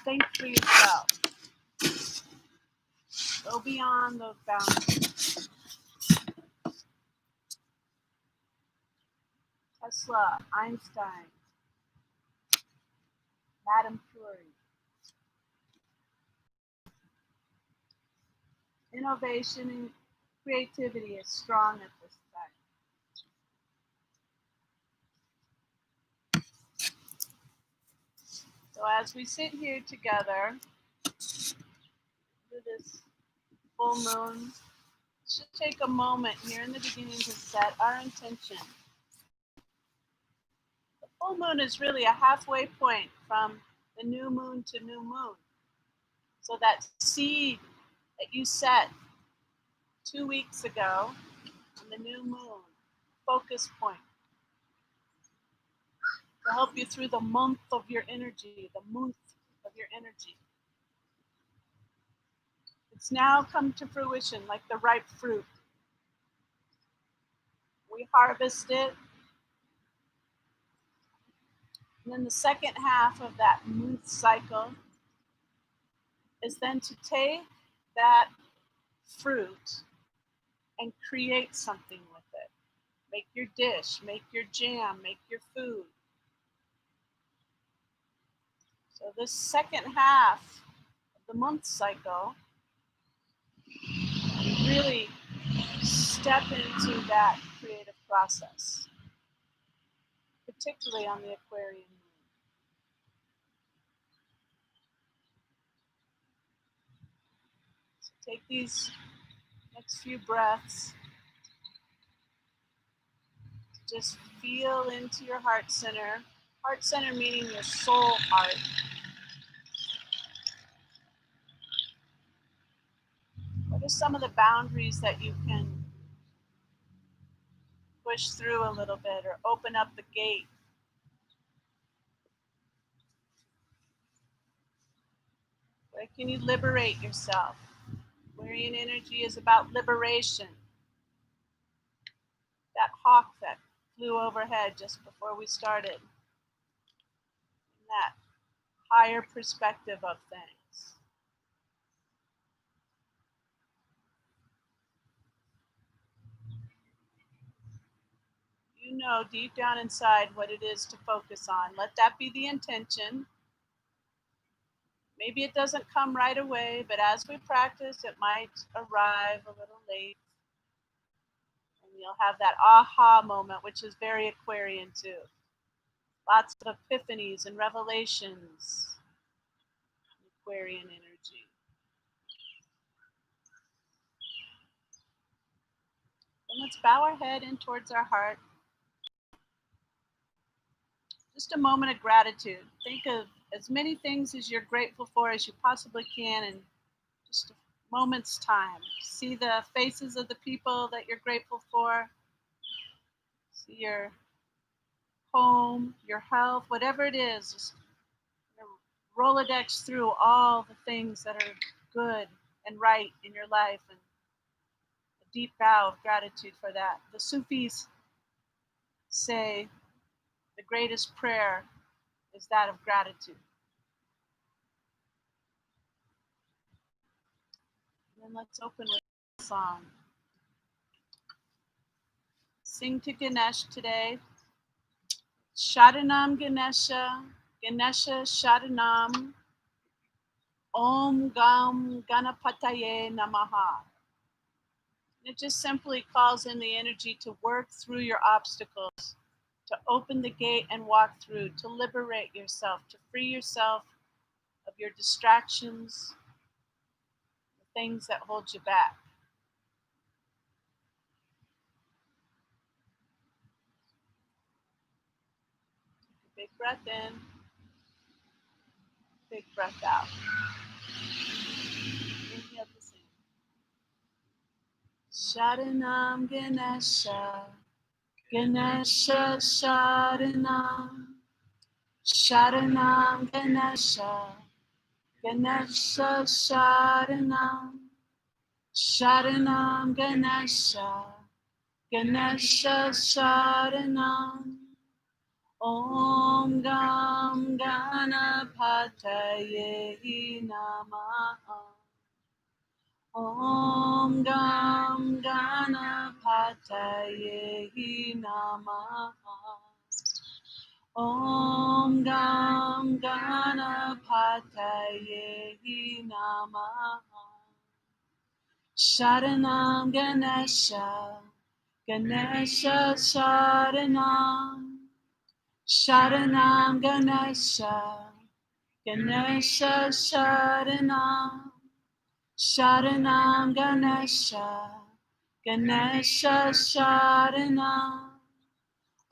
Think for yourself. Go beyond those boundaries. Tesla, Einstein, Madame Curie. Innovation and creativity is strong at this time. So as we sit here together, do this full moon, should take a moment here in the beginning to set our intention. The full moon is really a halfway point from the new moon to new moon. So that seed that you set 2 weeks ago on the new moon, focus point, to help you through the month of your energy, the month of your energy. It's now come to fruition like the ripe fruit. We harvest it. And then the second half of that month cycle is then to take that fruit and create something with it. Make your dish, make your jam, make your food. So this second half of the month cycle, really step into that creative process, particularly on the Aquarian moon. So take these next few breaths. Just feel into your heart center. Heart center meaning your soul heart. What are some of the boundaries that you can push through a little bit or open up the gate? Where can you liberate yourself? Aquarian energy is about liberation. That hawk that flew overhead just before we started. And that higher perspective of things. You know deep down inside what it is to focus on. Let that be the intention. Maybe it doesn't come right away, but as we practice, it might arrive a little late. And you'll have that aha moment, which is very Aquarian too. Lots of epiphanies and revelations. Aquarian energy. And let's bow our head in towards our heart. Just a moment of gratitude. Think of as many things as you're grateful for as you possibly can in just a moment's time. See the faces of the people that you're grateful for. See your home, your health, whatever it is. Just Rolodex through all the things that are good and right in your life, and a deep bow of gratitude for that. The Sufis say the greatest prayer is that of gratitude. And then let's open with a song. Sing to Ganesh today. Sharanam Ganesha, Ganesha Sharanam, Om Gam Ganapataye Namaha. It just simply calls in the energy to work through your obstacles, to open the gate and walk through, to liberate yourself, to free yourself of your distractions, the things that hold you back. Big breath in, big breath out. Inhale to sing. Sharanam Ganesha, Ganesha Sharanam, Sharanam Ganesha, Ganesha Sharanam, Sharanam Ganesha, Ganesha Sharanam, Om Gam Ganapataye Namaha. Om Gam Ganapataye Namaha. Om Gam Ganapataye Namaha. Sharanam Ganesha, Ganesha Sharanam. Sharanam Ganesha, Ganesha Sharanam. Sharanam Ganesha, Ganesha Sharanam.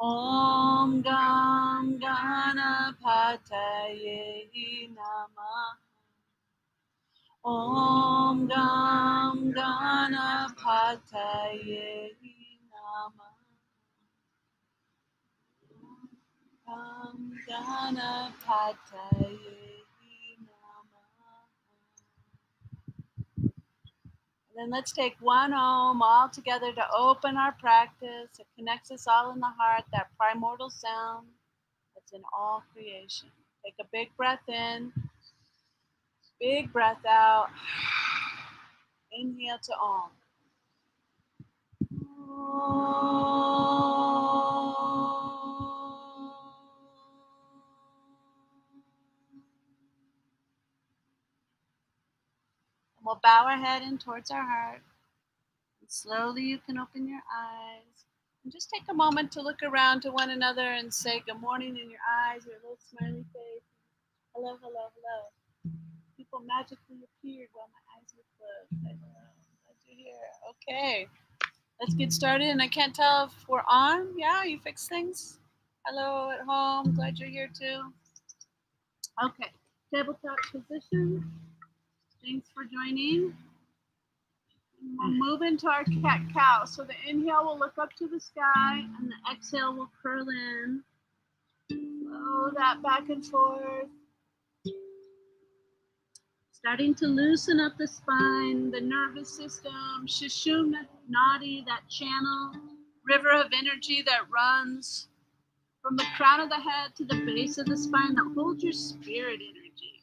Om Gam Ganapataye Namaha. Om Gam Ganapataye Namaha. Om Ganapataye Namaha. And then let's take one Om all together to open our practice. It connects us all in the heart, that primordial sound that's in all creation. Take a big breath in, big breath out. Inhale to Om. We'll bow our head in towards our heart. And slowly you can open your eyes. And just take a moment to look around to one another and say good morning in your eyes, your little smiley face. Hello, hello, hello. People magically appeared while my eyes were closed. Hello, glad you're here. Okay, let's get started. And I can't tell if we're on. Yeah, you fix things. Hello at home. Glad you're here too. Okay, tabletop position. Thanks for joining. We'll move into our cat-cow. So the inhale will look up to the sky, and the exhale will curl in. Flow that back and forth. Starting to loosen up the spine, the nervous system, Sushumna Nadi, that channel, river of energy that runs from the crown of the head to the base of the spine that holds your spirit energy.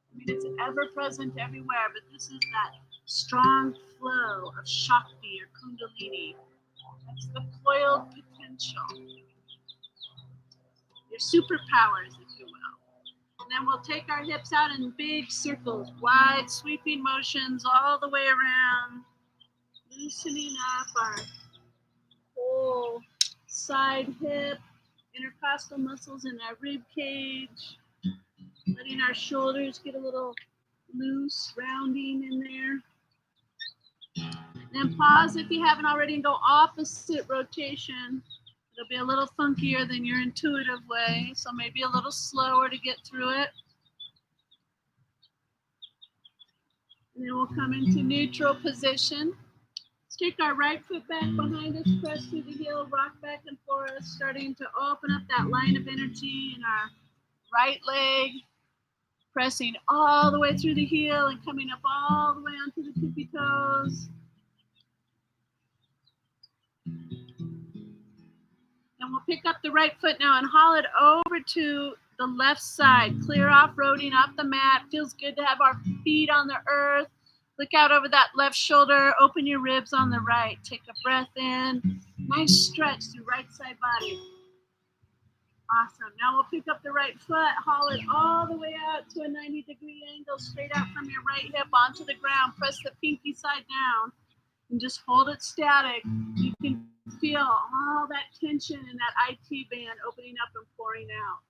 I mean, it's ever present everywhere, but this is that strong flow of Shakti or Kundalini. That's the coiled potential. Your superpowers, if you will. And then we'll take our hips out in big circles, wide sweeping motions all the way around, loosening up our whole side hip, intercostal muscles in our rib cage, letting our shoulders get a little loose, rounding in there. Then pause if you haven't already and go opposite rotation. It'll be a little funkier than your intuitive way, so maybe a little slower to get through it. And then we'll come into neutral position. Let's take our right foot back behind us, press through the heel, rock back and forth, starting to open up that line of energy in our right leg, pressing all the way through the heel and coming up all the way onto the tippy toes. And we'll pick up the right foot now and haul it over to the left side. Clear off-roading off the mat. Feels good to have our feet on the earth. Look out over that left shoulder. Open your ribs on the right. Take a breath in. Nice stretch through right side body. Awesome. Now we'll pick up the right foot, haul it all the way out to a 90-degree angle, straight out from your right hip onto the ground. Press the pinky side down and just hold it static. You can feel all that tension in that IT band opening up and pouring out.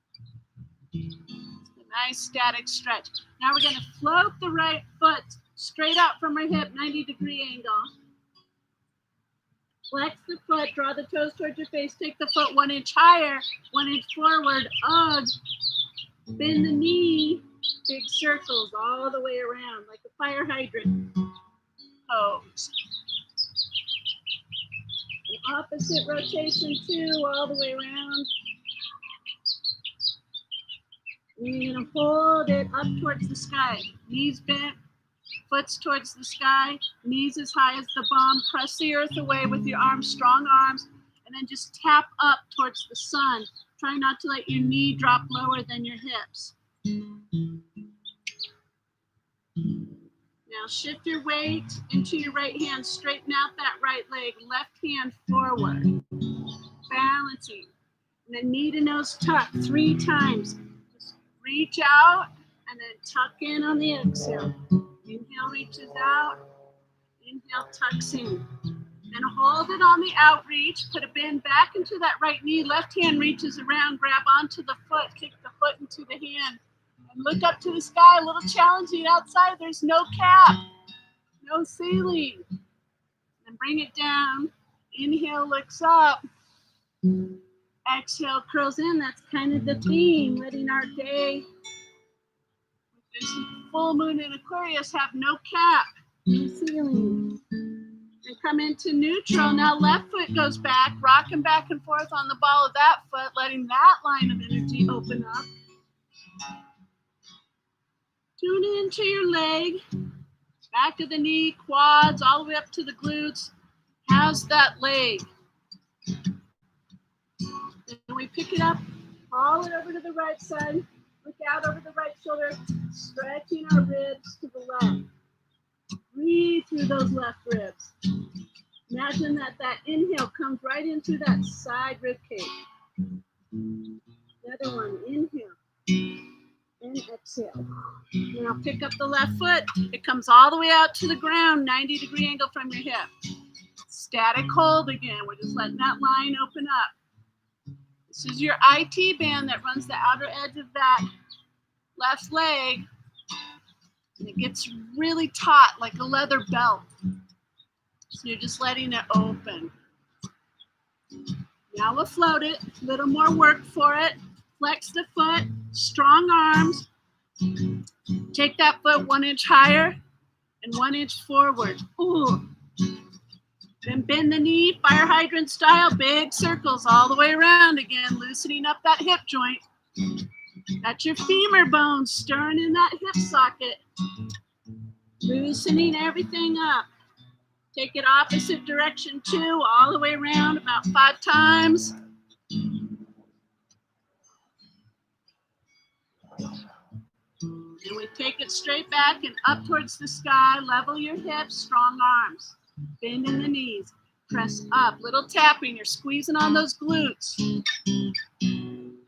It's a nice static stretch. Now we're going to float the right foot straight out from our hip, 90-degree angle. Flex the foot, draw the toes towards your face, take the foot 1 inch higher, 1 inch forward, ugh. Bend the knee, big circles all the way around like a fire hydrant pose. An opposite rotation too, all the way around. And you're gonna hold it up towards the sky, knees bent, foot's towards the sky, knees as high as the bum. Press the earth away with your arms, strong arms, and And then just tap up towards the sun. Try not to let your knee drop lower than your hips. Now shift your weight into your right hand. Straighten out that right leg. Left hand forward. Balancing. And then knee to nose tuck 3 times. Just reach out and then tuck in on the exhale. Inhale reaches out. Inhale tucks in. Then hold it on the outreach. Put a bend back into that right knee. Left hand reaches around. Grab onto the foot. Kick the foot into the hand. And look up to the sky. A little challenging outside. There's no cap. No ceiling. And bring it down. Inhale looks up. Exhale curls in. That's kind of the theme. Letting our day with this full moon in Aquarius have no cap. No ceiling. And come into neutral. Now left foot goes back, rocking back and forth on the ball of that foot, letting that line of energy open up. Tune into your leg, back of the knee, quads, all the way up to the glutes. How's that leg? Then we pick it up, haul it over to the right side, look out over the right shoulder, stretching our ribs to the left. Breathe through those left ribs. Imagine that inhale comes right into that side rib cage. The other one, inhale and exhale. Now pick up the left foot. It comes all the way out to the ground, 90-degree angle from your hip. Static hold again. We're just letting that line open up. This is your IT band that runs the outer edge of that left leg. And it gets really taut, like a leather belt. So you're just letting it open. Now we'll float it. A little more work for it. Flex the foot. Strong arms. Take that foot 1 inch higher and 1 inch forward. Ooh. Then bend the knee, fire hydrant style, big circles all the way around again, loosening up that hip joint. That's your femur bone, stirring in that hip socket. Loosening everything up. Take it opposite direction too, all the way around about 5 times. And we take it straight back and up towards the sky. Level your hips, strong arms. Bend in the knees. Press up. Little tapping. You're squeezing on those glutes.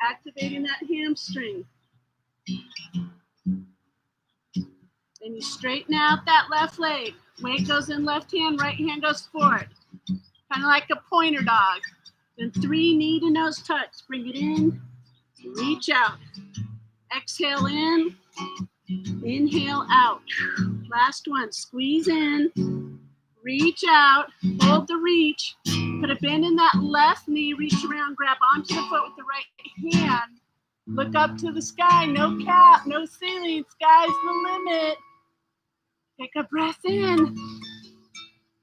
Activating that hamstring. Then you straighten out that left leg. Weight goes in left hand, right hand goes forward. Kind of like a pointer dog. Then 3 knee to nose touch. Bring it in. Reach out. Exhale in. Inhale out. Last one. Squeeze in. Reach out. Hold the reach. Put a bend in that left knee. Reach around. Grab onto the foot with the right hand. Look up to the sky. No cap. No ceiling. Sky's the limit. Take a breath in.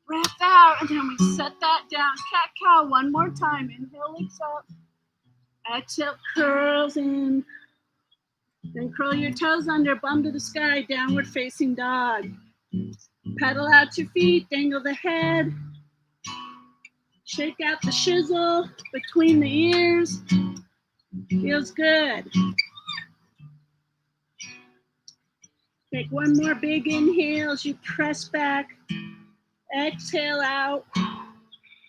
Breath out. And then we set that down. Cat cow. One more time. Inhale, looks up. Exhale, curls in. Then curl your toes under, bum to the sky, downward facing dog. Pedal out your feet, dangle the head. Shake out the shizzle between the ears. Feels good. Take one more big inhale as you press back. Exhale out.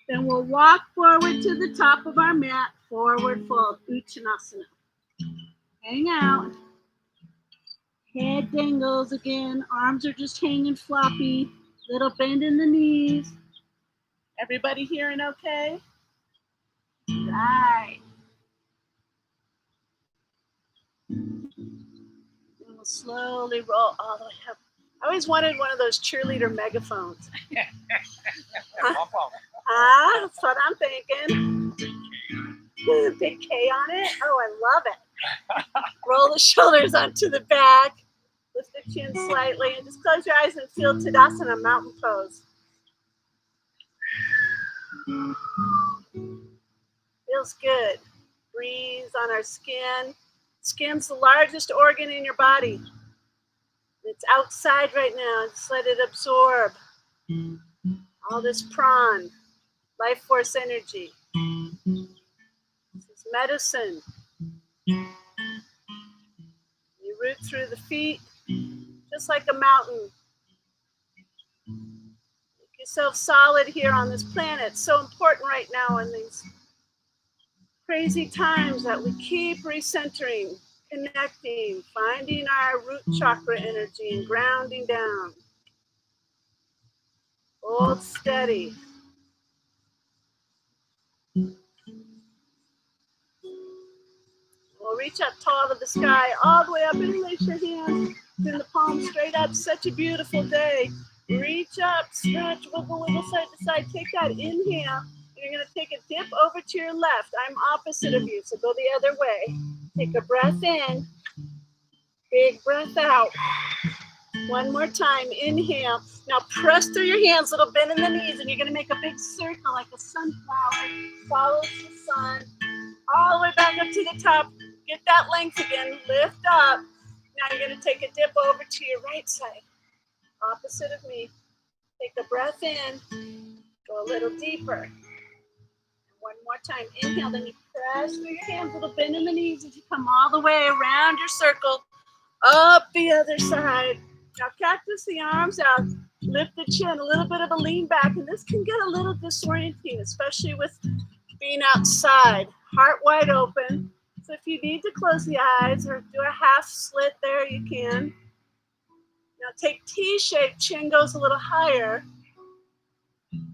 Then we'll walk forward to the top of our mat, forward fold, Uttanasana. Hang out. Head dangles again. Arms are just hanging floppy. Little bend in the knees. Everybody hearing okay? Right. And we'll slowly roll all the way up. I always wanted one of those cheerleader megaphones. That's what I'm thinking. Big K on it. Oh, I love it. Roll the shoulders onto the back. Lift the chin slightly and just close your eyes and feel Tadasana, mountain pose. Feels good. Breeze on our skin. Skin's the largest organ in your body. It's outside right now. Just let it absorb all this prana, life force energy. medicine. You root through the feet, just like a mountain. Make yourself solid here on this planet. It's so important right now in these crazy times that we keep recentering, connecting, finding our root chakra energy and grounding down. Hold steady. We'll reach up tall to the sky, all the way up, and place your hands in the palms straight up. Such a beautiful day. Reach up, stretch, wiggle, wiggle, side to side. Take that inhale. You're going to take a dip over to your left. I'm opposite of you, so go the other way. Take a breath in. Big breath out. One more time. Inhale. Now press through your hands, little bend in the knees, and you're going to make a big circle like a sunflower. Follows the sun. All the way back up to the top. Get that length again. Lift up. Now you're going to take a dip over to your right side. Opposite of me. Take a breath in. Go a little deeper. One more time. Inhale. Then you press through your hands. Little bend in the knees as you come all the way around your circle. Up the other side. Now cactus the arms out. Lift the chin. A little bit of a lean back. And this can get a little disorienting, especially with being outside. Heart wide open. So if you need to close the eyes or do a half slit there, you can. Now take T-shape, chin goes a little higher.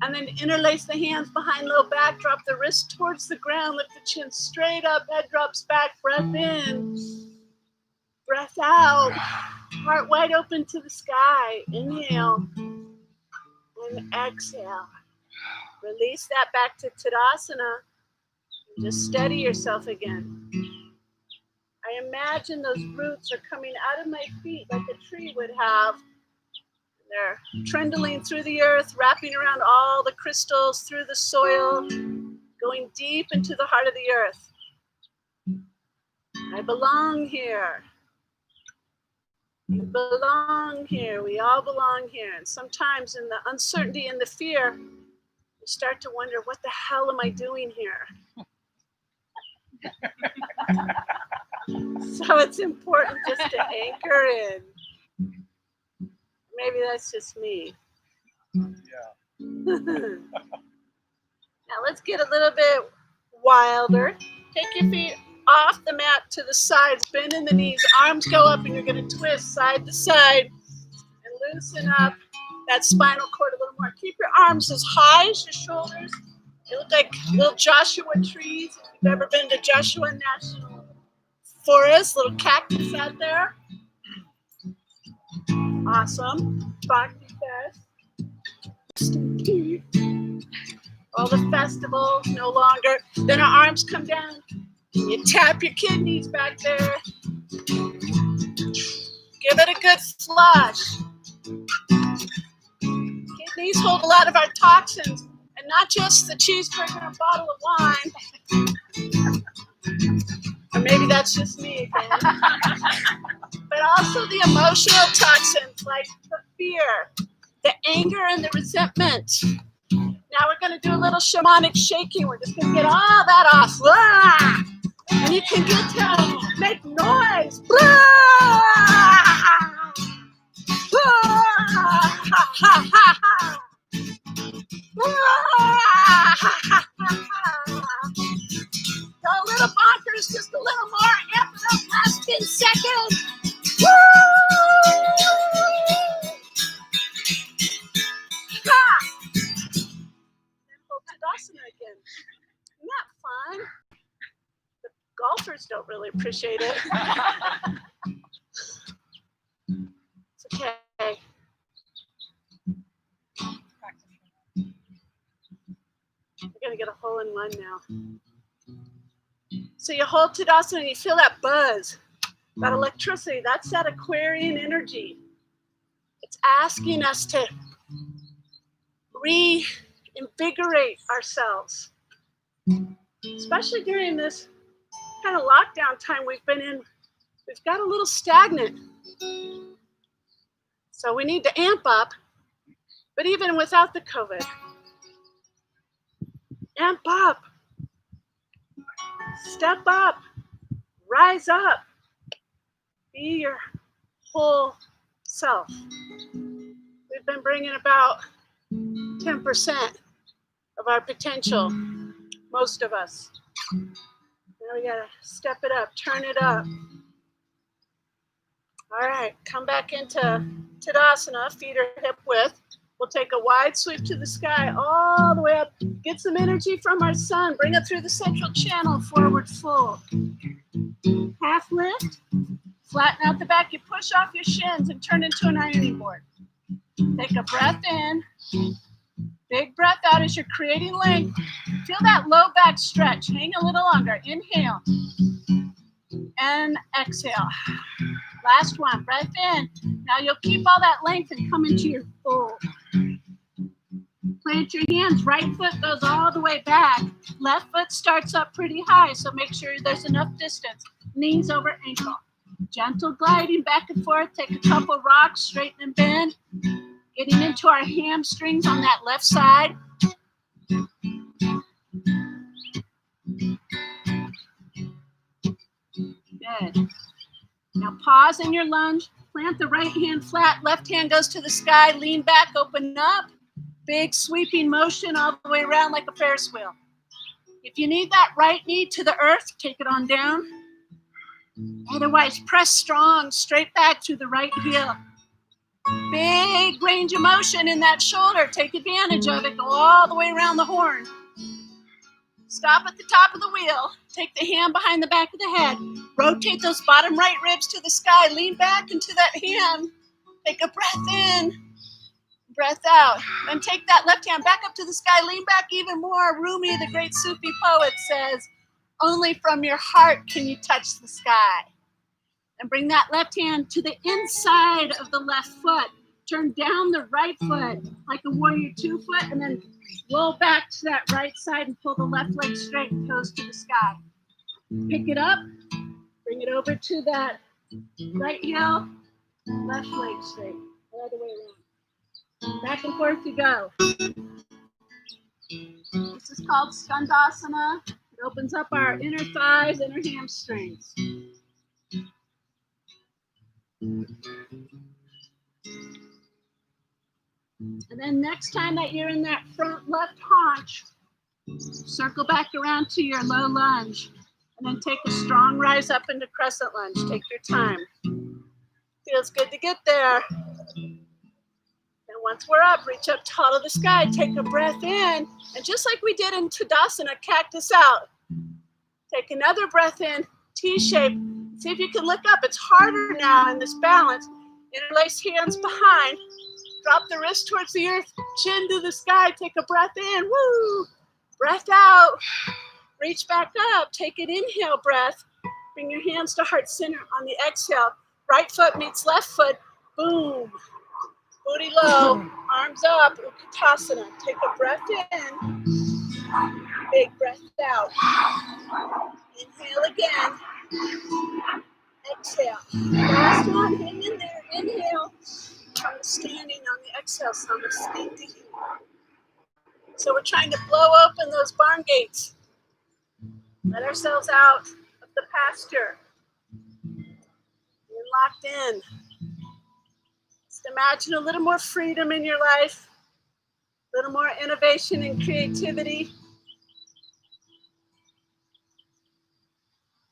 And then interlace the hands behind low back, drop the wrist towards the ground, lift the chin straight up, head drops back, breath in, breath out. Heart wide open to the sky. Inhale and exhale. Release that back to Tadasana. Just steady yourself again. I imagine those roots are coming out of my feet like a tree would have. They're trundling through the earth, wrapping around all the crystals, through the soil, going deep into the heart of the earth. I belong here. You belong here. We all belong here. And sometimes in the uncertainty and the fear, you start to wonder, what the hell am I doing here? So it's important just to anchor in. Maybe that's just me. Yeah. Now let's get a little bit wilder. Take your feet off the mat to the sides, bend in the knees, arms go up, and you're going to twist side to side and loosen up that spinal cord a little more. Keep your arms as high as your shoulders. They look like little Joshua trees. If you've ever been to Joshua National Forest, little cactus out there. Awesome. Bhakti Fest. All the festivals no longer. Then our arms come down. You tap your kidneys back there. Give it a good flush. Kidneys hold a lot of our toxins, and not just the cheeseburger and a bottle of wine. Or maybe that's just me again. But also the emotional toxins like the fear, the anger, and the resentment. Now we're going to do a little shamanic shaking. We're just going to get all that off. Ah! And you can get to make noise. Ah! Ah! Go a little bonkers, just a little more. Amp it up, last 10 seconds. Woo! Ha! And hold Tadasana again. Isn't that fun? The golfers don't really appreciate it. It's okay. We're going to get a hole in one now. So you hold Tadasana and you feel that buzz, that electricity. That's that Aquarian energy. It's asking us to reinvigorate ourselves, especially during this kind of lockdown time we've been in. We've got a little stagnant. So we need to amp up, but even without the COVID, amp up. Step up, rise up, be your whole self. We've been bringing about 10% of our potential, most of us. Now we gotta step it up, turn it up. All right, come back into Tadasana, feet are hip width. We'll take a wide sweep to the sky, all the way up. Get some energy from our sun. Bring it through the central channel, forward fold. Half lift, flatten out the back. You push off your shins and turn into an ironing board. Take a breath in. Big breath out as you're creating length. Feel that low back stretch. Hang a little longer. Inhale and exhale. Last one, breath in. Now you'll keep all that length and come into your fold. Plant your hands, right foot goes all the way back. Left foot starts up pretty high, so make sure there's enough distance. Knees over ankle. Gentle gliding back and forth. Take a couple rocks, straighten and bend. Getting into our hamstrings on that left side. Good. Now pause in your lunge. Plant the right hand flat. Left hand goes to the sky. Lean back, open up. Big sweeping motion all the way around like a Ferris wheel. If you need that right knee to the earth, take it on down. Otherwise, press strong, straight back through the right heel. Big range of motion in that shoulder. Take advantage of it. Go all the way around the horn. Stop at the top of the wheel. Take the hand behind the back of the head. Rotate those bottom right ribs to the sky. Lean back into that hand. Take a breath in. Breath out. Then take that left hand back up to the sky. Lean back even more. Rumi, the great Sufi poet, says, only from your heart can you touch the sky. And bring that left hand to the inside of the left foot. Turn down the right foot like a warrior 2 foot, and then roll back to that right side and pull the left leg straight and toes to the sky. Pick it up, bring it over to that right heel, left leg straight, all the way around. Back and forth you go. This is called Skandasana. It opens up our inner thighs, inner hamstrings. And then next time that you're in that front left haunch, circle back around to your low lunge. And then take a strong rise up into crescent lunge. Take your time. Feels good to get there. And once we're up, reach up tall to the sky. Take a breath in. And just like we did in Tadasana, cactus out. Take another breath in, T-shape. See if you can look up. It's harder now in this balance. Interlace hands behind. Drop the wrist towards the earth. Chin to the sky. Take a breath in. Woo! Breath out. Reach back up. Take an inhale breath. Bring your hands to heart center on the exhale. Right foot meets left foot. Boom. Booty low. Arms up. Utkatasana. Take a breath in. Big breath out. Inhale again. Exhale. Last one. Hang in there. Inhale. Try standing on the exhale. Samasthiti. So we're trying to blow open those barn gates. Let ourselves out of the pasture. You're locked in. Just imagine a little more freedom in your life, a little more innovation and creativity.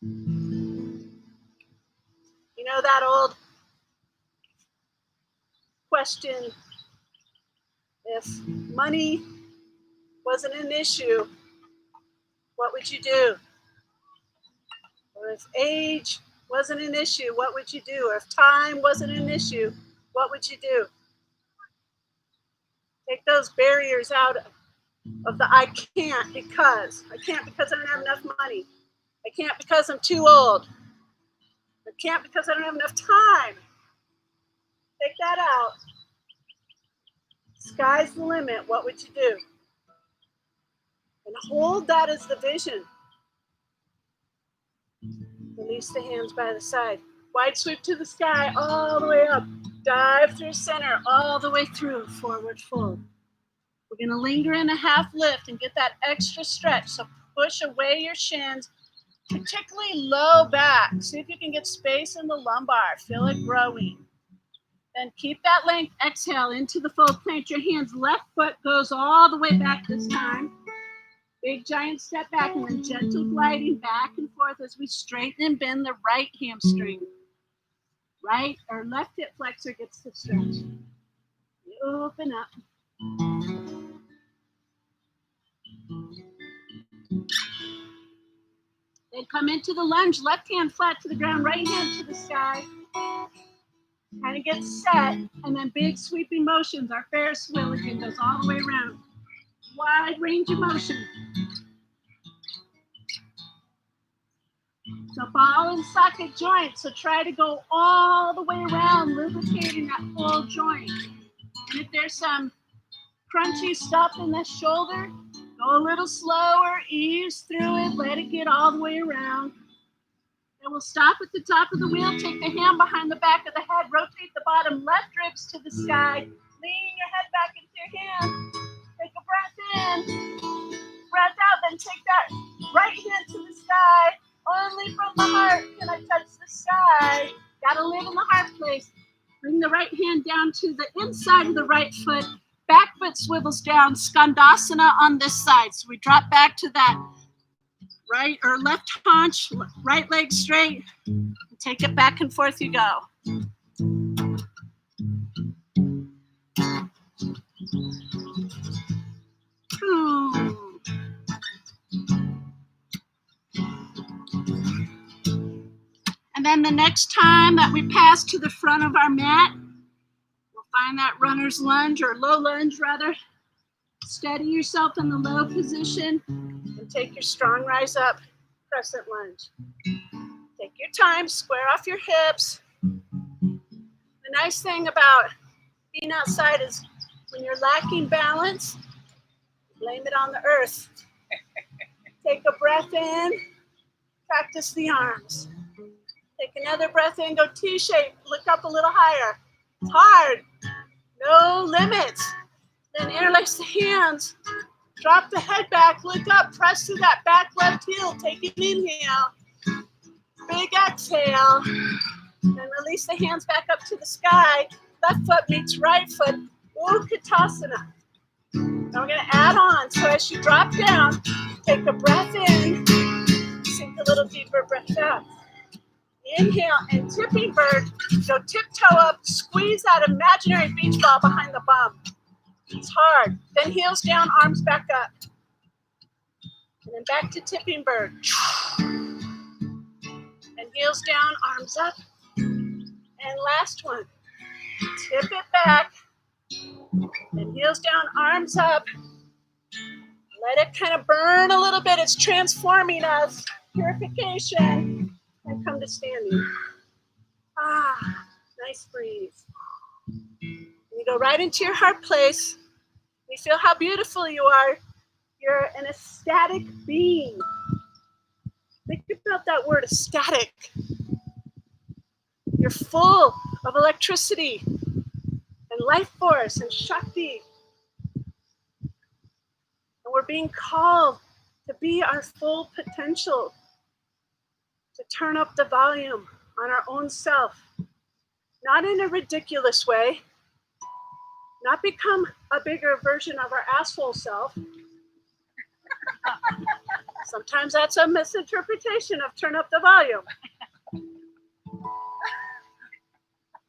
You know that old question, if money wasn't an issue, what would you do? Or if age wasn't an issue, what would you do? Or if time wasn't an issue, what would you do? Take those barriers out of the I can't because. I can't because I don't have enough money. I can't because I'm too old. I can't because I don't have enough time. Take that out. Sky's the limit. What would you do? And hold that as the vision. Release the hands by the side. Wide sweep to the sky, all the way up. Dive through center, all the way through, forward fold. We're gonna linger in a half lift and get that extra stretch. So push away your shins, particularly low back. See if you can get space in the lumbar. Feel it growing. Then keep that length. Exhale into the fold. Plant your hands. Left foot goes all the way back this time. Big giant step back and then gentle gliding back and forth as we straighten and bend the right hamstring. Right or left hip flexor gets to stretch. You open up. Then come into the lunge. Left hand flat to the ground, right hand to the sky. Kind of get set, and then big sweeping motions. Our Ferris wheel again goes all the way around. Wide range of motion. So ball and socket joint. So try to go all the way around, lubricating that whole joint. And if there's some crunchy stuff in the shoulder, go a little slower, ease through it, let it get all the way around. And we'll stop at the top of the wheel, take the hand behind the back of the head, rotate the bottom left ribs to the sky, lean your head back into your hand, take a breath in, breath out, then take that right hand to the sky, only from the heart can I touch the sky, gotta live in the heart place. Bring the right hand down to the inside of the right foot, back foot swivels down, Skandasana on this side, so we drop back to that right or left haunch, right leg straight. Take it back and forth you go. Ooh. And then the next time that we pass to the front of our mat, we'll find that runner's lunge or low lunge rather. Steady yourself in the low position and take your strong rise up crescent lunge. Take your time, square off your hips. The nice thing about being outside is when you're lacking balance, blame it on the earth. Take a breath in, practice the arms. Take another breath in, go T-shape, look up a little higher. It's hard, no limits. Then interlace the hands, drop the head back, look up, press through that back left heel, take an inhale. Big exhale, then release the hands back up to the sky. Left foot meets right foot, Utkatasana. Now we're gonna add on, so as you drop down, take a breath in, sink a little deeper, breath out. Inhale and tipping bird, go tiptoe up, squeeze that imaginary beach ball behind the bum. It's hard. Then heels down, arms back up. And then back to tipping bird. And heels down, arms up. And last one. Tip it back. And heels down, arms up. Let it kind of burn a little bit. It's transforming us. Purification. And come to standing. Ah, nice breeze. You go right into your heart place. You feel how beautiful you are. You're an ecstatic being. Think about that word, ecstatic. You're full of electricity and life force and Shakti. And we're being called to be our full potential, to turn up the volume on our own self, not in a ridiculous way, not become a bigger version of our asshole self. Sometimes that's a misinterpretation of turn up the volume.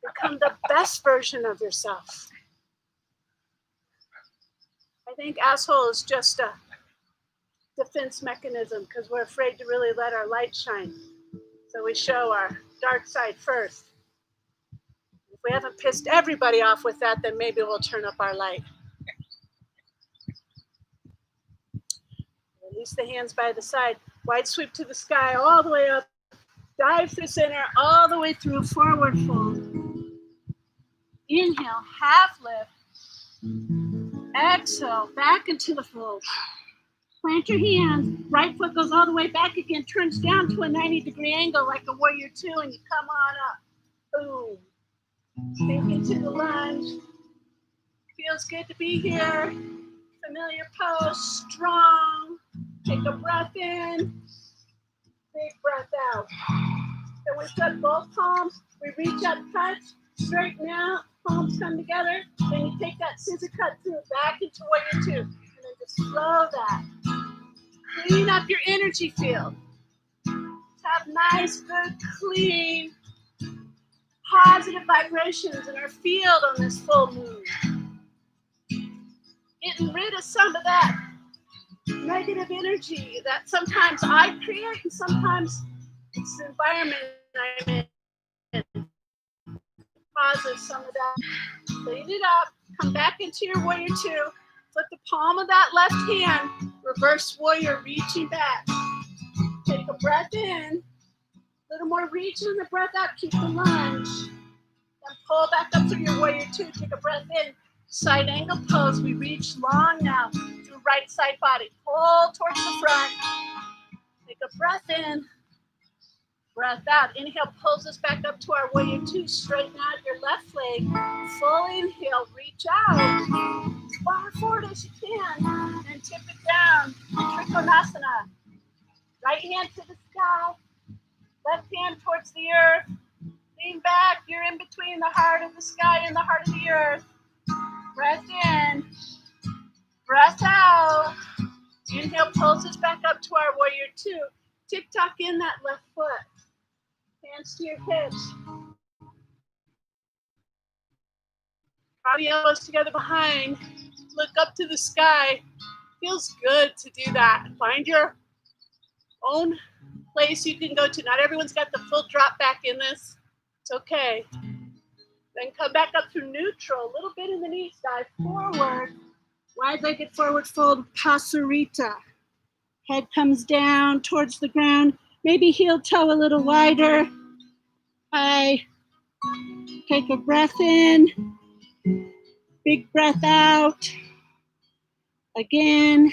Become the best version of yourself. I think asshole is just a defense mechanism because we're afraid to really let our light shine. So we show our dark side first. If we haven't pissed everybody off with that, then maybe we'll turn up our light. Release the hands by the side. Wide sweep to the sky, all the way up. Dive through center, all the way through forward fold. Inhale, half lift. Exhale, back into the fold. Plant your hands. Right foot goes all the way back again, turns down to a 90-degree angle like a warrior two, and you come on up. Boom. Sink into the lunge. Feels good to be here. Familiar pose, strong. Take a breath in. big breath out. So we've got both palms. We reach up, touch, straighten out, palms come together. Then you take that scissor cut through back into warrior two. And then just flow that. Clean up your energy field. Have nice, good, clean, positive vibrations in our field on this full moon. Getting rid of some of that negative energy that sometimes I create and sometimes it's the environment I'm in. Causes some of that. Clean it up. Come back into your warrior two. Put the palm of that left hand. Reverse warrior, reaching back. Take a breath in. A little more reach in the breath out. Keep the lunge. Then pull back up through your warrior two. Take a breath in. Side angle pose. We reach long now. Do right side body. Pull towards the front. Take a breath in. Breath out. Inhale, pulls us back up to our warrior two. Straighten out your left leg. Full inhale. Reach out. Far forward as you can. And tip it down. Trikonasana. Right hand to the sky. Left hand towards the earth. Lean back. You're in between the heart of the sky and the heart of the earth. Breath in. Breath out. Inhale, pulls us back up to our warrior two. Tick-tock in that left foot. Hands to your hips. Draw the elbows together behind. Look up to the sky. Feels good to do that. Find your own place you can go to. Not everyone's got the full drop back in this. It's okay. Then come back up through neutral. A little bit in the knees. Dive forward. Wide-legged forward fold. Pasarita. Head comes down towards the ground. Maybe heel toe a little wider. Take a breath in. Big breath out. Again.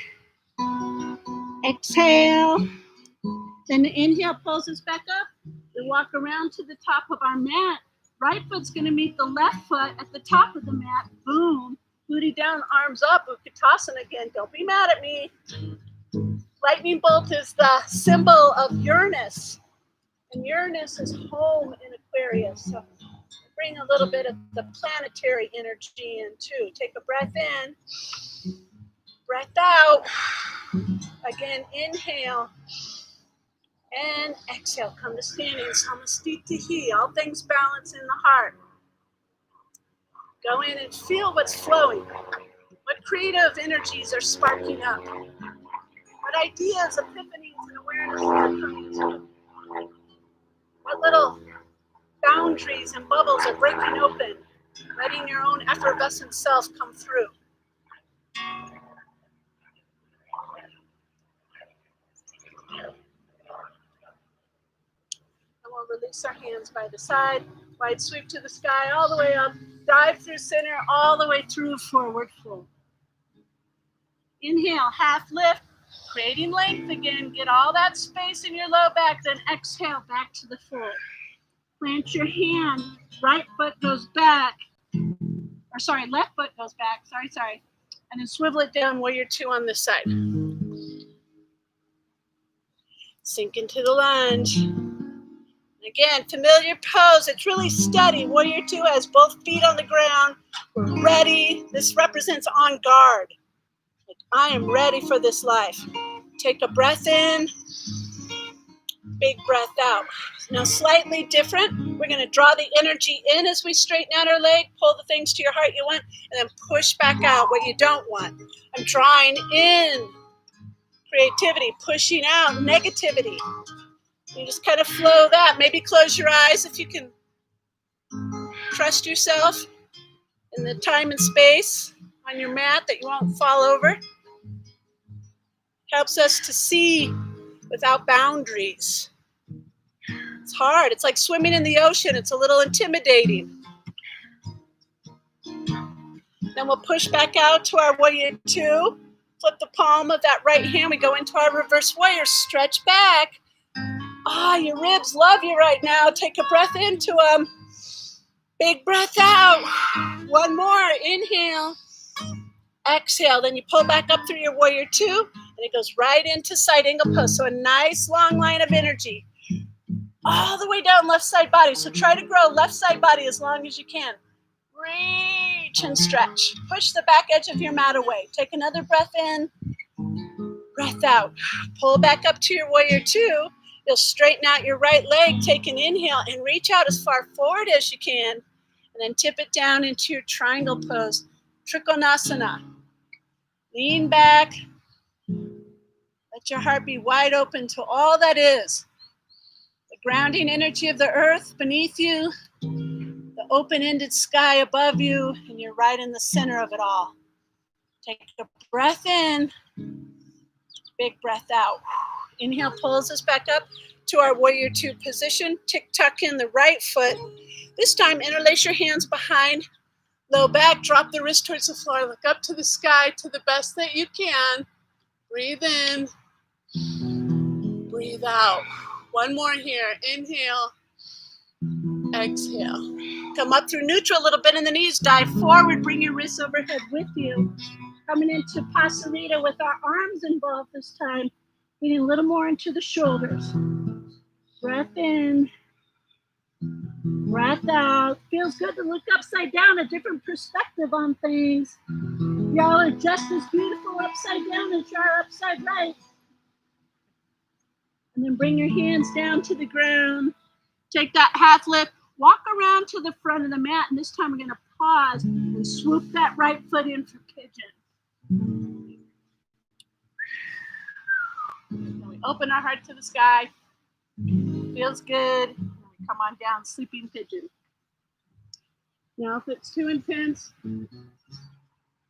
Exhale. Then the inhale pulls us back up. We walk around to the top of our mat. Right foot's going to meet the left foot at the top of the mat. Boom. Booty down, arms up. Utkatasana again. Don't be mad at me. Lightning bolt is the symbol of Uranus. And Uranus is home in Aquarius. So bring a little bit of the planetary energy in too. Take a breath in. Breath out. Again, inhale. And exhale. Come to standing. Samastitihi. All things balance in the heart. Go in and feel what's flowing. What creative energies are sparking up. What ideas, epiphanies, and awarenesses are coming to you. What little boundaries and bubbles are breaking open, letting your own effervescent self come through. And we'll release our hands by the side, wide sweep to the sky, all the way up, dive through center, all the way through forward fold. Inhale, half lift, creating length again. Get all that space in your low back, then exhale back to the fold. Plant your hand, right foot goes back. Left foot goes back, sorry. And then swivel it down, warrior two on this side. Sink into the lunge. Again, familiar pose, it's really steady. Warrior two has both feet on the ground. We're ready. This represents on guard. Like, I am ready for this life. Take a breath in. Big breath out. Now slightly different. We're going to draw the energy in as we straighten out our leg. Pull the things to your heart you want. And then push back out what you don't want. I'm drawing in creativity. Pushing out negativity. You just kind of flow that. Maybe close your eyes if you can trust yourself in the time and space on your mat that you won't fall over. Helps us to see without boundaries. It's hard. It's like swimming in the ocean. It's a little intimidating. Then we'll push back out to our warrior two. Flip the palm of that right hand. We go into our reverse warrior. Stretch back. Your ribs love you right now. Take a breath into them. Big breath out. One more. Inhale. Exhale. Then you pull back up through your warrior two. And it goes right into side angle pose. So a nice long line of energy all the way down left side body. So try to grow left side body as long as you can. Reach and stretch. Push the back edge of your mat away. Take another breath in, breath out. Pull back up to your warrior two. You'll straighten out your right leg. Take an inhale and reach out as far forward as you can. And then tip it down into your triangle pose, Trikonasana. Lean back. Let your heart be wide open to all that is. The grounding energy of the earth beneath you, the open-ended sky above you, and you're right in the center of it all. Take a breath in, big breath out. Inhale pulls us back up to our warrior two position. Tick tuck in the right foot. This time interlace your hands behind, low back, drop the wrist towards the floor, look up to the sky to the best that you can. Breathe in, breathe out. One more here, inhale, exhale. Come up through neutral a little bit in the knees, dive forward, bring your wrists overhead with you. Coming into Pasarita with our arms involved this time, getting a little more into the shoulders. Breath in, breath out. Feels good to look upside down, a different perspective on things. Y'all are just as beautiful upside down as you are upside right. And then bring your hands down to the ground. Take that half lift, walk around to the front of the mat, and this time we're gonna pause and swoop that right foot in for pigeon. Then we open our heart to the sky. Feels good. And we come on down, sleeping pigeon. Now if it's too intense,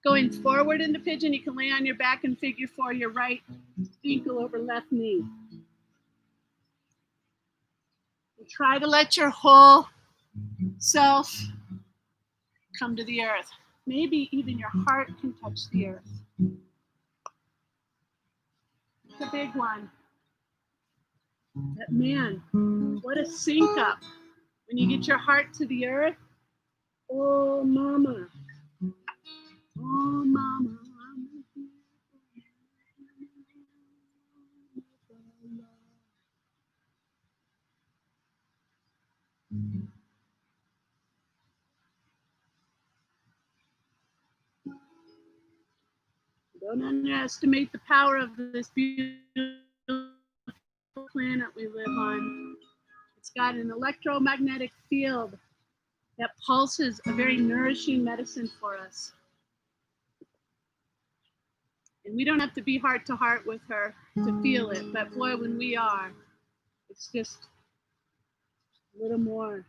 going forward into pigeon, you can lay on your back and figure four your right ankle over left knee. And try to let your whole self come to the earth. Maybe even your heart can touch the earth. It's a big one. But man, what a sync up. When you get your heart to the earth, oh mama. Oh mama. Don't underestimate the power of this beautiful planet we live on. It's got an electromagnetic field that pulses a very nourishing medicine for us. And we don't have to be heart to heart with her to feel it, but boy, when we are, it's just a little more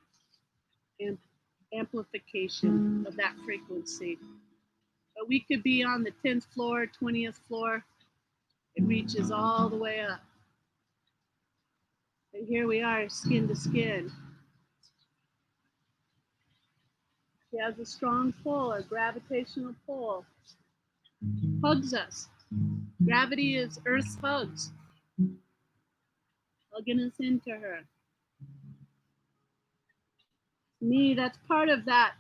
amplification of that frequency. But we could be on the 10th floor, 20th floor. It reaches all the way up. And here we are, skin to skin. She has a strong pull, a gravitational pull. Hugs us. Gravity is Earth's hugs. Hugging us into her. To me, that's part of that.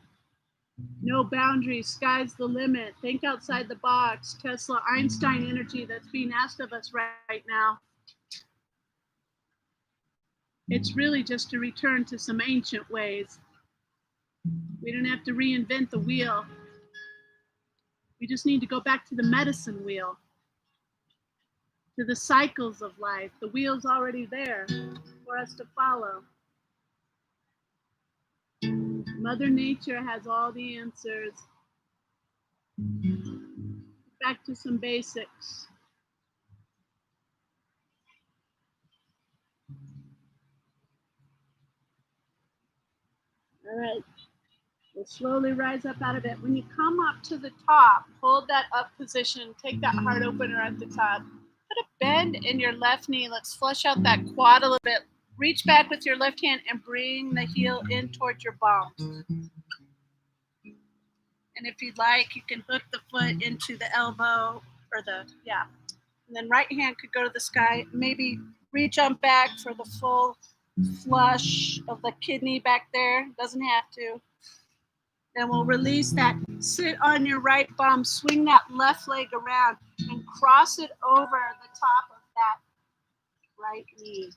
No boundaries, sky's the limit. Think outside the box. Tesla, Einstein energy that's being asked of us right now. It's really just a return to some ancient ways. We don't have to reinvent the wheel. We just need to go back to the medicine wheel, to the cycles of life. The wheel's already there for us to follow. Mother Nature has all the answers. Back to some basics. All right, we'll slowly rise up out of it. When you come up to the top, hold that up position, take that heart opener at the top. Put a bend in your left knee. Let's flush out that quad a little bit. Reach back with your left hand and bring the heel in towards your bum. And if you'd like, you can hook the foot into the elbow or and then right hand could go to the sky. Maybe reach on back for the full flush of the kidney back there. Doesn't have to. Then we'll release that. Sit on your right bum, swing that left leg around and cross it over the top of that right knee.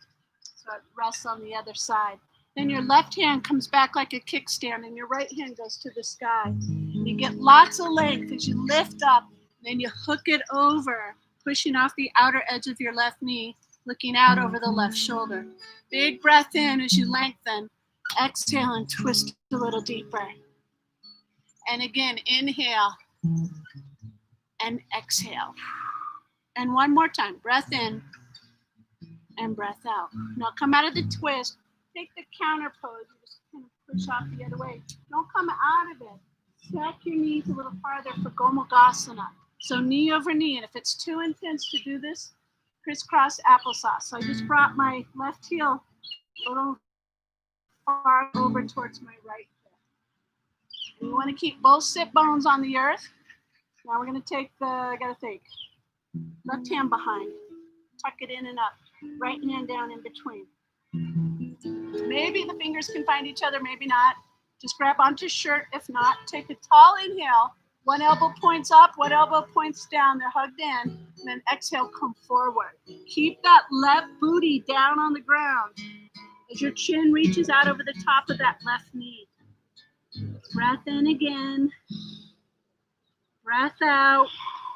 So it rests on the other side. Then your left hand comes back like a kickstand and your right hand goes to the sky. And you get lots of length as you lift up. Then you hook it over, pushing off the outer edge of your left knee, looking out over the left shoulder. Big breath in as you lengthen. Exhale and twist a little deeper. And again, inhale and exhale. And one more time, breath in and breath out. Now come out of the twist. Take the counter pose. You just kind of push off the other way. Don't come out of it. Stack your knees a little farther for Gomukhasana. So knee over knee. And if it's too intense to do this, crisscross applesauce. So I just brought my left heel a little far over towards my right hip. And you want to keep both sit bones on the earth. Now we're going to take left hand behind. Tuck it in and up. Right hand down in between. Maybe the fingers can find each other, maybe not. Just grab onto shirt. If not, take a tall inhale. One elbow points up, one elbow points down. They're hugged in. And then exhale, come forward. Keep that left booty down on the ground as your chin reaches out over the top of that left knee. Breath in again. Breath out.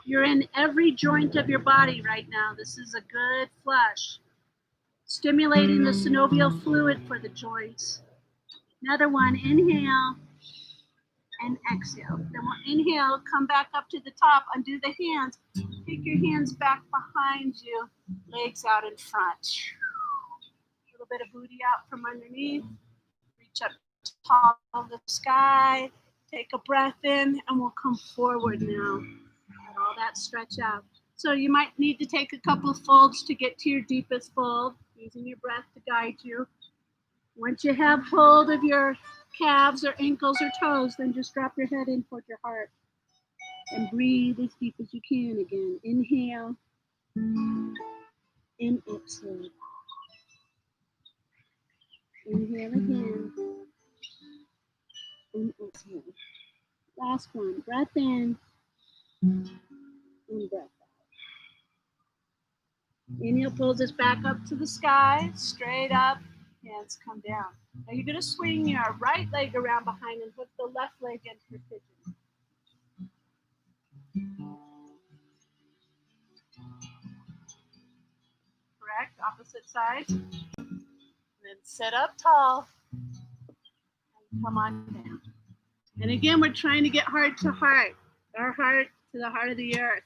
You're in every joint of your body right now. This is a good flush. Stimulating the synovial fluid for the joints. Another one, inhale and exhale. Then we'll inhale, come back up to the top, undo the hands. Take your hands back behind you, legs out in front. A little bit of booty out from underneath. Reach up top of the sky. Take a breath in and we'll come forward now. Let all that stretch out. So you might need to take a couple of folds to get to your deepest fold, using your breath to guide you. Once you have hold of your calves or ankles or toes, then just drop your head in toward your heart and breathe as deep as you can again. Inhale and exhale. Inhale again and exhale. Last one, breath in and breath out. Inhale pulls us back up to the sky, straight up, hands come down. Now you're going to swing your right leg around behind and hook the left leg into pigeon. Correct, opposite side. Then sit up tall and come on down. And again, we're trying to get heart to heart, our heart to the heart of the earth.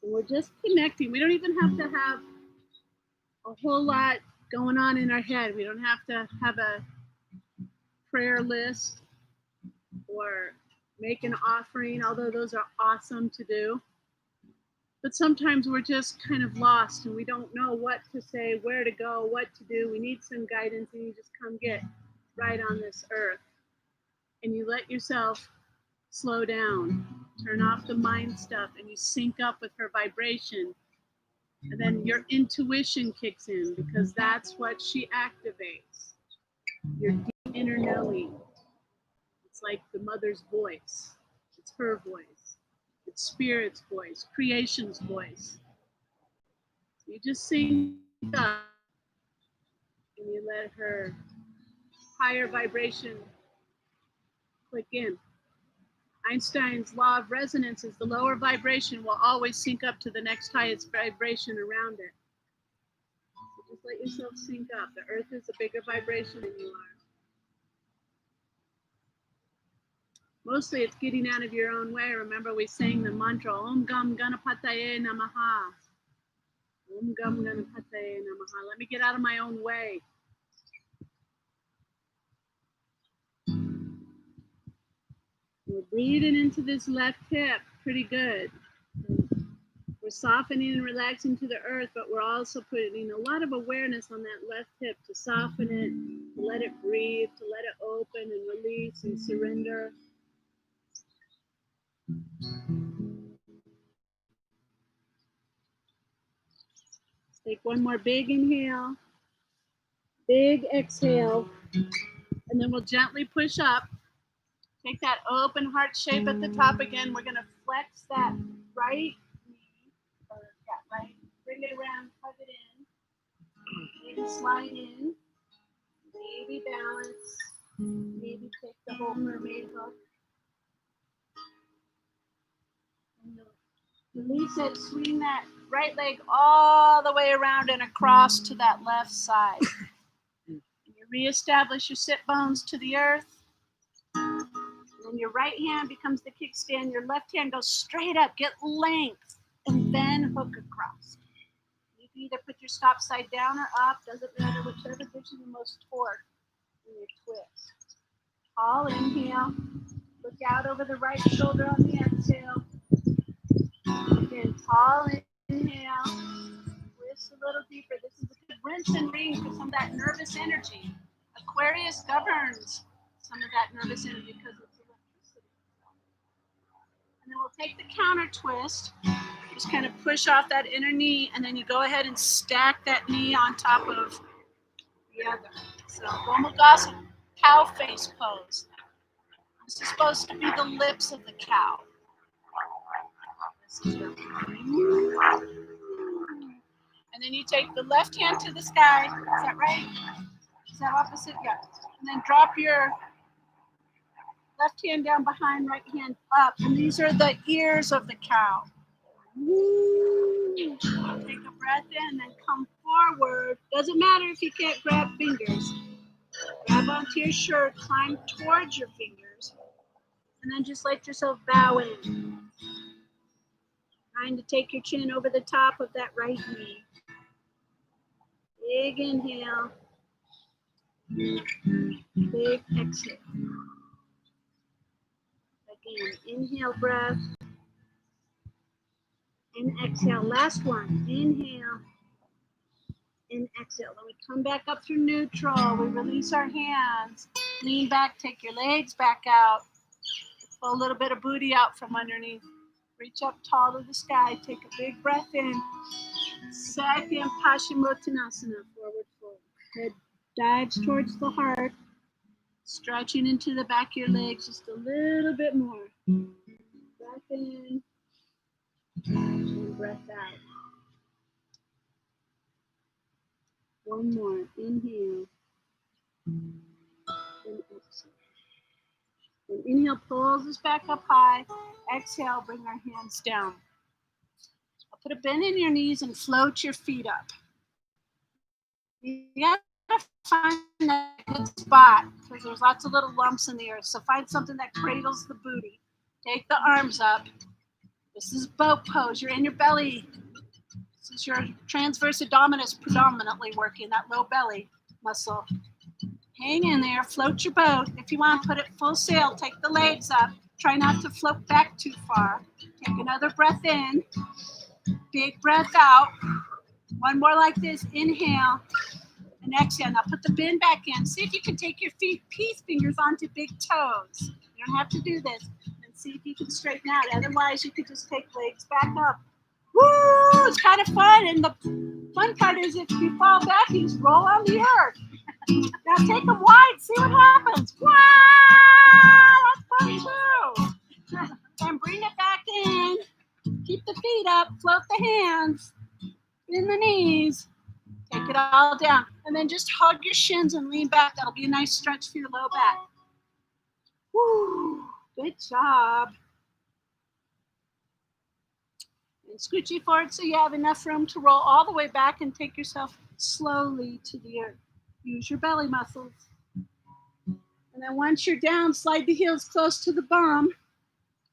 And we're just connecting. We don't even have to have a whole lot going on in our head. We don't have to have a prayer list or make an offering, although those are awesome to do. But sometimes we're just kind of lost and we don't know what to say, where to go, what to do. We need some guidance, and you just come get right on this earth. And you let yourself slow down, turn off the mind stuff, and you sync up with her vibration. And then your intuition kicks in, because that's what she activates. Your deep inner knowing. It's like the mother's voice. It's her voice. It's spirit's voice, creation's voice. You just sync up and you let her higher vibration click in. Einstein's law of resonance is the lower vibration will always sync up to the next highest vibration around it. So just let yourself sync up. The earth is a bigger vibration than you are. Mostly it's getting out of your own way. Remember, we sang the mantra, Om Gam Ganapataye Namaha. Om Gam Ganapataye Namaha. Let me get out of my own way. We're breathing into this left hip pretty good. We're softening and relaxing to the earth, but we're also putting a lot of awareness on that left hip to soften it, to let it breathe, to let it open and release and surrender. Take one more big inhale, big exhale, and then we'll gently push up. Take that open heart shape at the top again. We're gonna flex that right knee, right. Bring it around, hug it in. Maybe slide in. Maybe balance. Maybe take the whole mermaid hook. And release it. Swing that right leg all the way around and across to that left side. And you reestablish your sit bones to the earth. And your right hand becomes the kickstand. Your left hand goes straight up, get length, and then hook across. You can either put your stop side down or up, doesn't matter, whichever gives you the most torque in your twist. Tall inhale, look out over the right shoulder on the exhale. Again, tall inhale, twist a little deeper. This is a good rinse and ring for some of that nervous energy. Aquarius governs some of that nervous energy because it's electricity. And then we'll take the counter twist, just kind of push off that inner knee, and then you go ahead and stack that knee on top of the other. So Gomukh's cow face pose. This is supposed to be the lips of the cow. This is your... And then you take the left hand to the sky. Is that right? Is that opposite? Yeah. And then drop your left hand down behind, right hand up. And these are the ears of the cow. Take a breath in, then come forward. Doesn't matter if you can't grab fingers. Grab onto your shirt, climb towards your fingers, and then just let yourself bow in. Trying to take your chin over the top of that right knee. Big inhale. Big exhale. Again, inhale breath. And exhale. Last one. Inhale. And exhale. Then we come back up through neutral. We release our hands. Lean back. Take your legs back out. Pull a little bit of booty out from underneath. Reach up tall to the sky. Take a big breath in. Second Paschimottanasana. Forward fold. Head dives towards the heart. Stretching into the back of your legs just a little bit more. Breath in. And breath out. One more. Inhale. And exhale. And inhale, pulls us back up high. Exhale, bring our hands down. I'll put a bend in your knees and float your feet up. You gotta find that good spot because there's lots of little lumps in the earth. So find something that cradles the booty. Take the arms up. This is boat pose. You're in your belly. This is your transverse abdominis predominantly working, that low belly muscle. Hang in there, float your boat. If you want, put it full sail, take the legs up. Try not to float back too far. Take another breath in, big breath out. One more like this, inhale and exhale. Now put the bend back in. See if you can take your peace fingers onto big toes. You don't have to do this. And see if you can straighten out. Otherwise, you could just take legs back up. Woo! It's kind of fun. And the fun part is if you fall back, you just roll on the earth. Now take them wide, see what happens. Wow! That's fun too. And bring it back in. Keep the feet up, float the hands in the knees. Take it all down. And then just hug your shins and lean back. That'll be a nice stretch for your low back. Woo! Good job. And scoochie forward so you have enough room to roll all the way back and take yourself slowly to the earth. Use your belly muscles. And then once you're down, slide the heels close to the bum.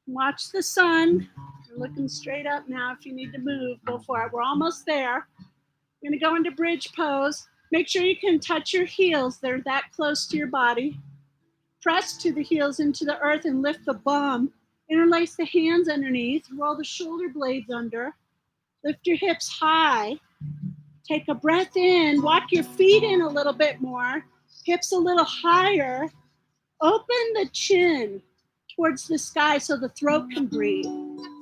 Watch the sun. You're looking straight up now. If you need to move, go for it. We're almost there. We're going to go into bridge pose. Make sure you can touch your heels. They're that close to your body. Press to the heels into the earth and lift the bum. Interlace the hands underneath. Roll the shoulder blades under. Lift your hips high. Take a breath in. Walk your feet in a little bit more. Hips a little higher. Open the chin towards the sky so the throat can breathe.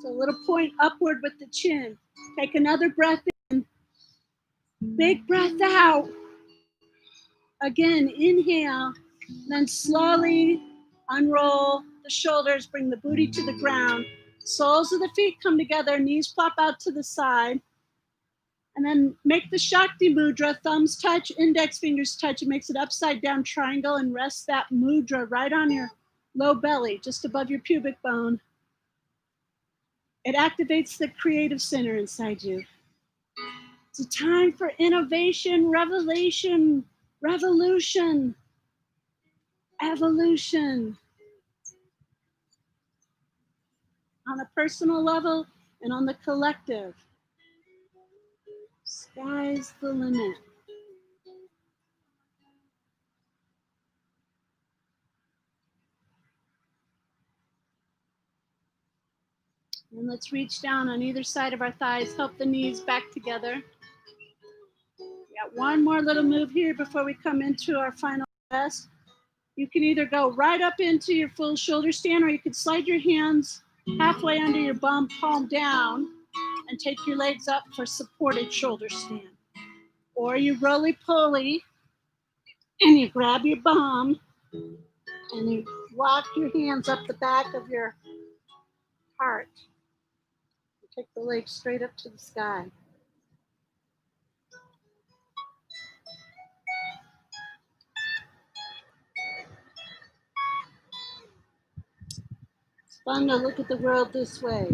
So a little point upward with the chin. Take another breath in. Big breath out. Again, inhale, then slowly unroll the shoulders, bring the booty to the ground. Soles of the feet come together, knees flop out to the side. And then make the Shakti Mudra, thumbs touch, index fingers touch. It makes it upside down triangle and rest that mudra right on your low belly, just above your pubic bone. It activates the creative center inside you. It's a time for innovation, revelation, revolution, evolution. On a personal level and on the collective. Sky's the limit. And let's reach down on either side of our thighs, help the knees back together. We got one more little move here before we come into our final rest. You can either go right up into your full shoulder stand, or you can slide your hands halfway under your bum, palm down, and take your legs up for supported shoulder stand. Or you roly-poly, and you grab your bum, and you walk your hands up the back of your heart. You take the legs straight up to the sky. It's fun to look at the world this way.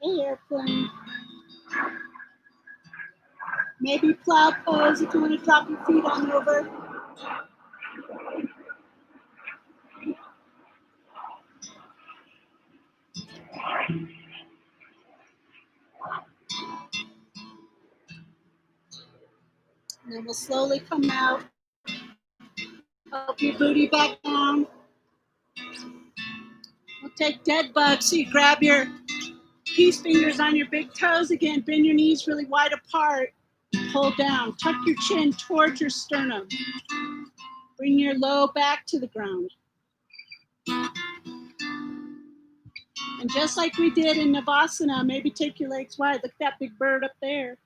Hey, airplane. Maybe plow pose if you want to drop your feet on over. And then we'll slowly come out. Help your booty back down. We'll take dead bugs. So you grab your peace fingers on your big toes again. Bend your knees really wide apart. Pull down. Tuck your chin towards your sternum. Bring your low back to the ground. And just like we did in Navasana, maybe take your legs wide. Look at that big bird up there.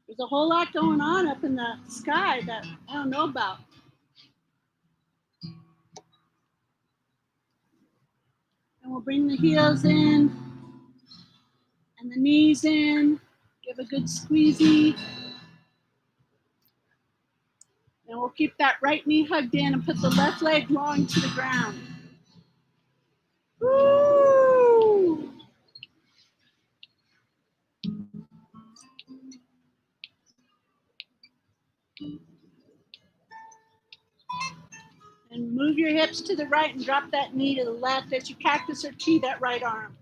There's a whole lot going on up in the sky that I don't know about. And we'll bring the heels in and the knees in. Give a good squeezy. And we'll keep that right knee hugged in and put the left leg long to the ground. Woo! And move your hips to the right and drop that knee to the left as you cactus or T that right arm.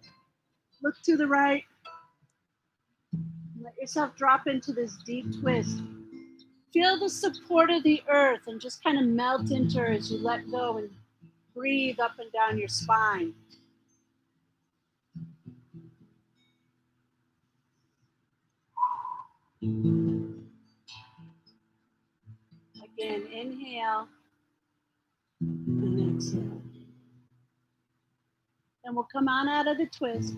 Look to the right. Let yourself drop into this deep twist. Feel the support of the earth and just kind of melt into her as you let go and breathe up and down your spine. Again, inhale and exhale. Then we'll come on out of the twist.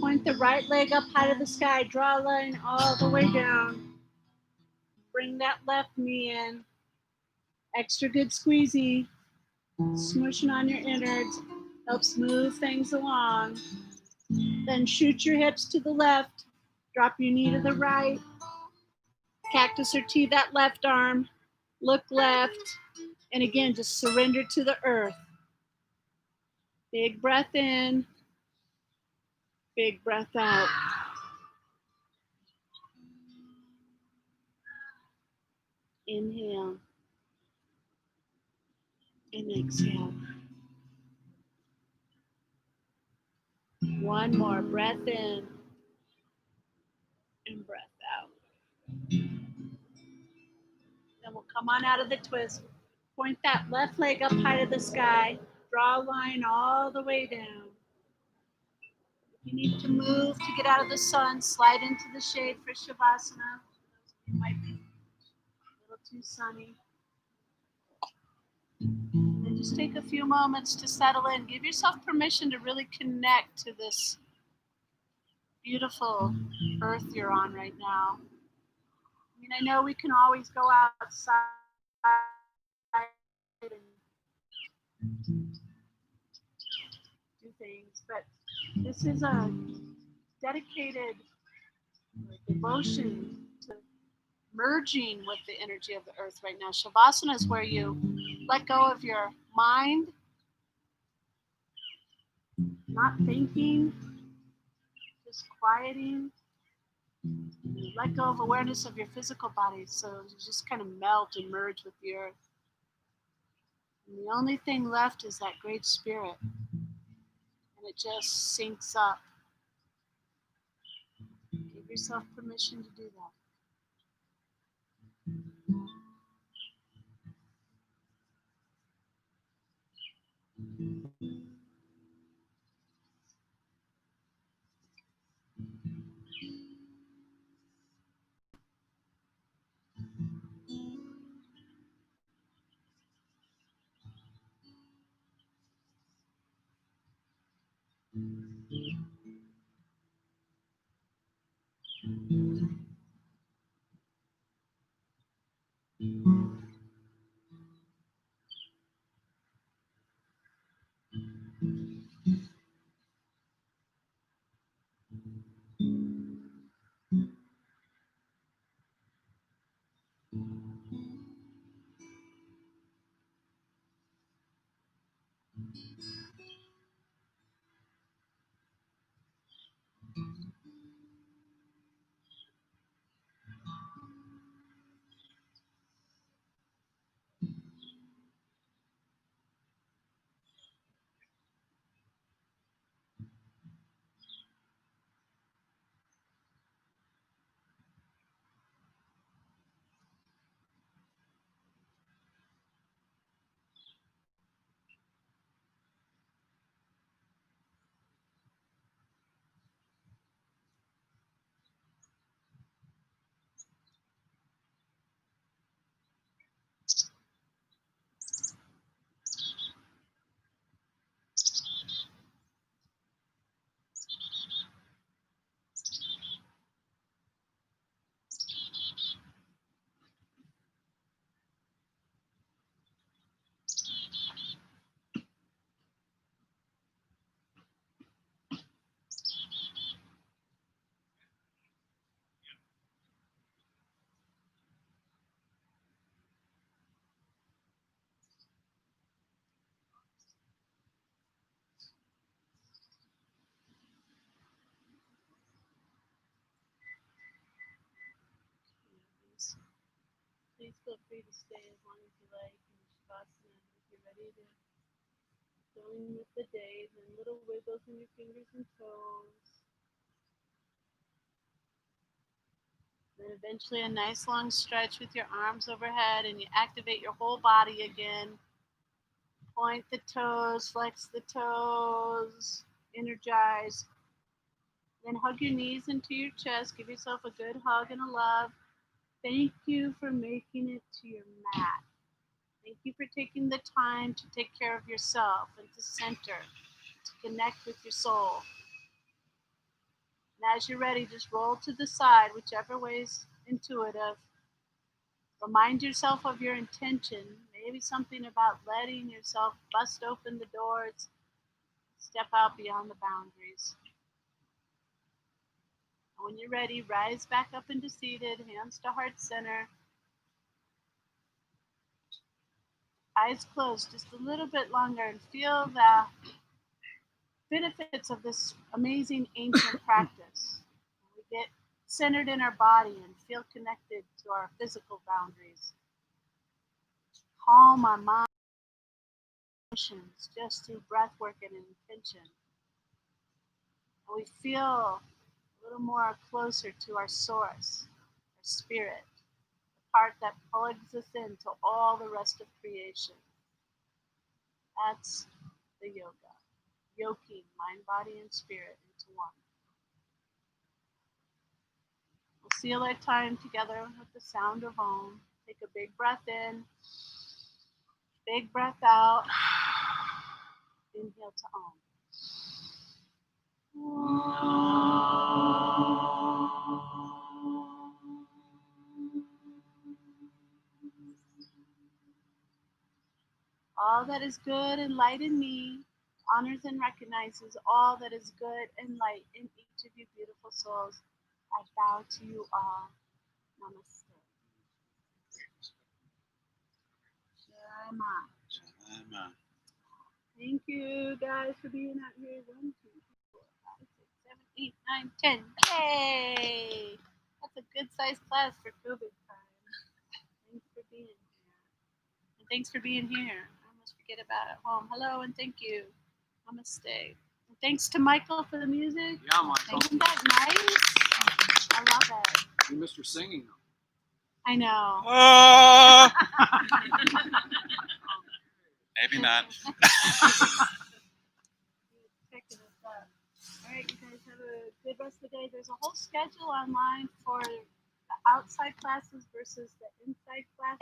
Point the right leg up high to the sky. Draw a line all the way down. Bring that left knee in. Extra good squeezy. Smooshing on your innards. Helps move things along. Then shoot your hips to the left. Drop your knee to the right. Cactus or T that left arm. Look left. And again, just surrender to the earth. Big breath in. Big breath out. Inhale. And exhale. One more breath in and breath out. Then we'll come on out of the twist. Point that left leg up high to the sky. Draw a line all the way down. If you need to move to get out of the sun, slide into the shade for Shavasana. It might be a little too sunny. And Just take a few moments to settle in. Give yourself permission to really connect to this beautiful earth you're on right now. I mean, I know we can always go outside and do things, but this is a dedicated devotion to merging with the energy of the earth right now. Shavasana is where you let go of your mind, not thinking, just quieting. You let go of awareness of your physical body, so you just kind of melt and merge with the earth. And the only thing left is that great spirit, and it just sinks up. Give yourself permission to do that. Please feel free to stay as long as you like in Shavasana. If you're ready to go in with the day, then little wiggles in your fingers and toes. Then eventually a nice long stretch with your arms overhead, and you activate your whole body again. Point the toes, flex the toes, energize. Then hug your knees into your chest. Give yourself a good hug and a love. Thank you for making it to your mat. Thank you for taking the time to take care of yourself and to center, to connect with your soul. And as you're ready, just roll to the side, whichever way is intuitive. Remind yourself of your intention, maybe something about letting yourself bust open the doors, step out beyond the boundaries. And when you're ready, rise back up into seated, hands to heart center. Eyes closed just a little bit longer and feel the benefits of this amazing ancient practice. We get centered in our body and feel connected to our physical boundaries. Calm our mind, emotions, just through breath work and intention. And we feel a little more closer to our source, our spirit, the part that plugs us into all the rest of creation. That's the yoga, yoking mind, body, and spirit into one. We'll seal our time together with the sound of Om. Take a big breath in Big breath out. Inhale to Om. All that is good and light in me honors and recognizes all that is good and light in each of you beautiful souls. I bow to you all. Namaste. Jai Ma. Thank you guys for being out here. 1, 2, 3, 4, 5, 6, 7, 8, 9, 10. Yay! That's a good sized class for COVID time. Thanks for being here. And thanks for being here. I almost forget about it at home. Hello and thank you. Namaste. And thanks to Michael for the music. Yeah, Michael. Isn't that nice? I love it. You missed your singing though. I know. Maybe not. Checking us up. All right, you guys have a good rest of the day. There's a whole schedule online for the outside classes versus the inside classes.